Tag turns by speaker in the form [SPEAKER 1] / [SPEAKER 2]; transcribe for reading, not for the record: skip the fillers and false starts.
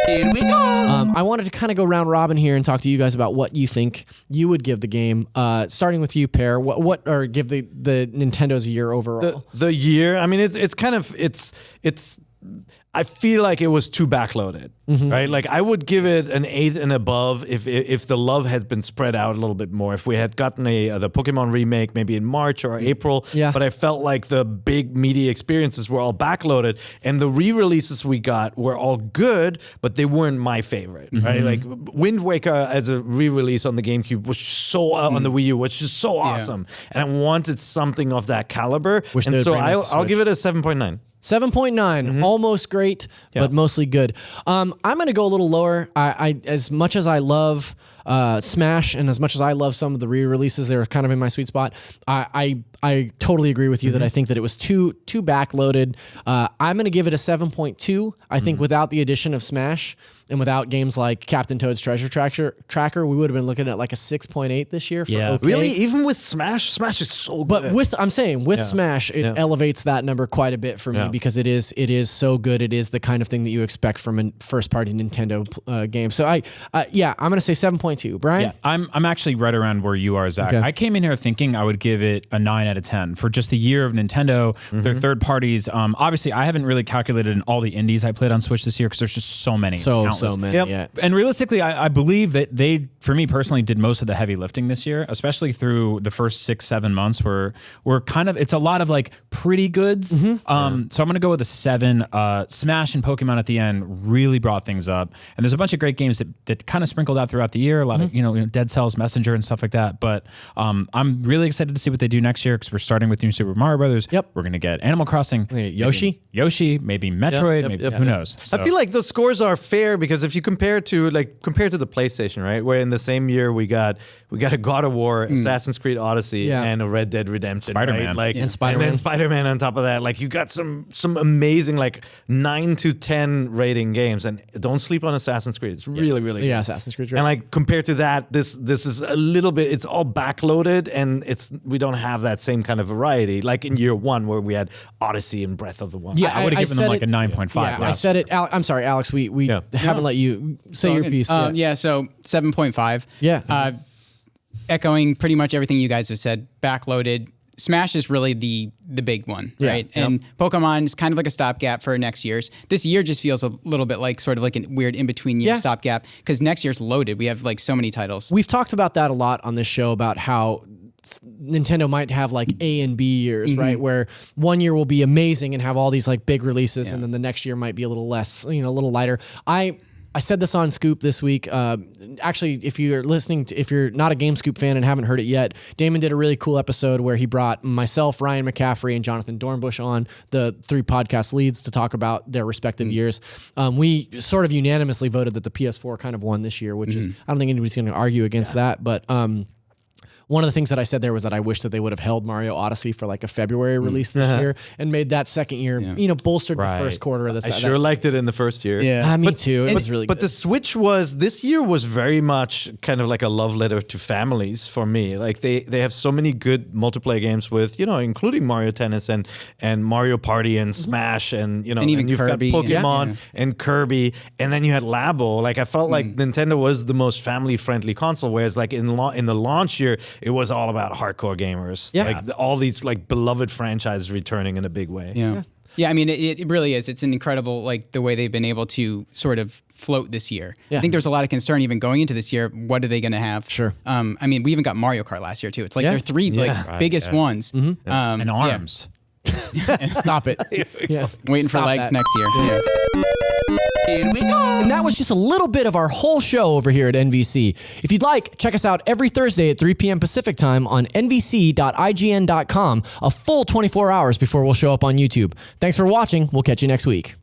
[SPEAKER 1] Here we go.
[SPEAKER 2] I wanted to kind of go round robin here and talk to you guys about what you think you would give the game. Starting with you, Pear. What or give the Nintendo's year overall?
[SPEAKER 3] The year. I mean, it's kind of it's. I feel like it was too backloaded, right? Like I would give it an 8 and above if the love had been spread out a little bit more. If we had gotten the Pokemon remake maybe in March or April, but I felt like the big media experiences were all backloaded, and the re-releases we got were all good, but they weren't my favorite, right? Like Wind Waker as a re-release on the GameCube was so on the Wii U, was just so awesome, and I wanted something of that caliber, and so I'll give it a 7.9.
[SPEAKER 2] 7.9, almost great, but mostly good. I'm going to go a little lower. I as much as I love Smash and as much as I love some of the re-releases, they're kind of in my sweet spot. I totally agree with you that I think that it was too backloaded. I'm going to give it a 7.2. I think without the addition of Smash and without games like Captain Toad's Treasure Tracker, we would have been looking at like a 6.8 this year. For okay.
[SPEAKER 3] Really? Even with Smash is so good.
[SPEAKER 2] But I'm saying with Smash, it elevates that number quite a bit for me because it is so good. It is the kind of thing that you expect from a first-party Nintendo game. So I'm going to say 7.2. Brian?
[SPEAKER 1] Yeah, I'm actually right around where you are, Zach. Okay. I came in here thinking I would give it a 9 out of 10 for just the year of Nintendo, their third parties. Obviously, I haven't really calculated in all the indies I played on Switch this year because there's just so many.
[SPEAKER 2] So many, yeah.
[SPEAKER 1] And realistically, I believe that they, for me personally, did most of the heavy lifting this year, especially through the first 6-7 months where we're kind of, it's a lot of like pretty goods. So I'm going to go with a 7. Smash and Pokemon at the end really brought things up. And there's a bunch of great games that kind of sprinkled out throughout the year, a lot of, Dead Cells, Messenger, and stuff like that. But I'm really excited to see what they do next year because we're starting with New Super Mario Brothers.
[SPEAKER 2] Yep.
[SPEAKER 1] We're going to get Animal Crossing.
[SPEAKER 2] Yoshi,
[SPEAKER 1] maybe Metroid, who knows?
[SPEAKER 3] So. I feel like the scores are fair because if you compare to the PlayStation, right, where in the same year we got a God of War, Assassin's Creed Odyssey, and a Red Dead Redemption,
[SPEAKER 1] Spider-Man,
[SPEAKER 3] right?
[SPEAKER 2] and Spider-Man,
[SPEAKER 3] and then Spider-Man on top of that. Like you got some amazing 9 to 10 rating games, and don't sleep on Assassin's Creed. It's really good.
[SPEAKER 2] Yeah, Assassin's Creed. Right.
[SPEAKER 3] And compared to that, this is a little bit. It's all backloaded, and we don't have that same kind of variety like in year one where we had Odyssey and Breath of the Wild.
[SPEAKER 1] Yeah, I would have given them like a 9.5.
[SPEAKER 2] Yeah, I said it. I'm sorry, Alex. We haven't let you say your piece.
[SPEAKER 4] So 7.5.
[SPEAKER 2] Yeah.
[SPEAKER 4] Echoing pretty much everything you guys have said. Backloaded. Smash is really the big one, right? And Pokemon is kind of like a stopgap for next year's. This year just feels a little bit like sort of like a weird in-between year stopgap because next year's loaded. We have like so many titles.
[SPEAKER 2] We've talked about that a lot on this show about how Nintendo might have like A and B years, right? Where one year will be amazing and have all these like big releases, and then the next year might be a little less, a little lighter. I said this on Scoop this week. Actually, if you're not a Game Scoop fan and haven't heard it yet, Damon did a really cool episode where he brought myself, Ryan McCaffrey, and Jonathan Dornbush on, the 3 podcast leads, to talk about their respective years. We sort of unanimously voted that the PS4 kind of won this year, which is, I don't think anybody's going to argue against that, but one of the things that I said there was that I wish that they would have held Mario Odyssey for like a February release this year and made that second year, bolstered the first quarter of the
[SPEAKER 3] I sure liked it in the first year.
[SPEAKER 2] Yeah, me too. It was really good.
[SPEAKER 3] But the Switch this year was very much kind of like a love letter to families for me. Like they have so many good multiplayer games with, including Mario Tennis and Mario Party and Smash and,
[SPEAKER 4] and even
[SPEAKER 3] you've
[SPEAKER 4] Kirby.
[SPEAKER 3] got Pokemon and Kirby. And then you had Labo. Like I felt like Nintendo was the most family-friendly console, whereas like in the launch year, it was all about hardcore gamers.
[SPEAKER 2] Yeah.
[SPEAKER 3] Like all these like beloved franchises returning in a big way.
[SPEAKER 4] Yeah, I mean, it really is. It's an incredible, the way they've been able to sort of float this year. I think there's a lot of concern even going into this year. What are they going to have?
[SPEAKER 2] Sure.
[SPEAKER 4] I mean, we even got Mario Kart last year, too. It's like their 3 biggest ones.
[SPEAKER 1] And ARMS.
[SPEAKER 2] Stop it.
[SPEAKER 4] Waiting for legs next year. Yeah.
[SPEAKER 2] Here we go. And that was just a little bit of our whole show over here at NVC. If you'd like, check us out every Thursday at 3 p.m. Pacific time on nvc.ign.com, a full 24 hours before we'll show up on YouTube. Thanks for watching. We'll catch you next week.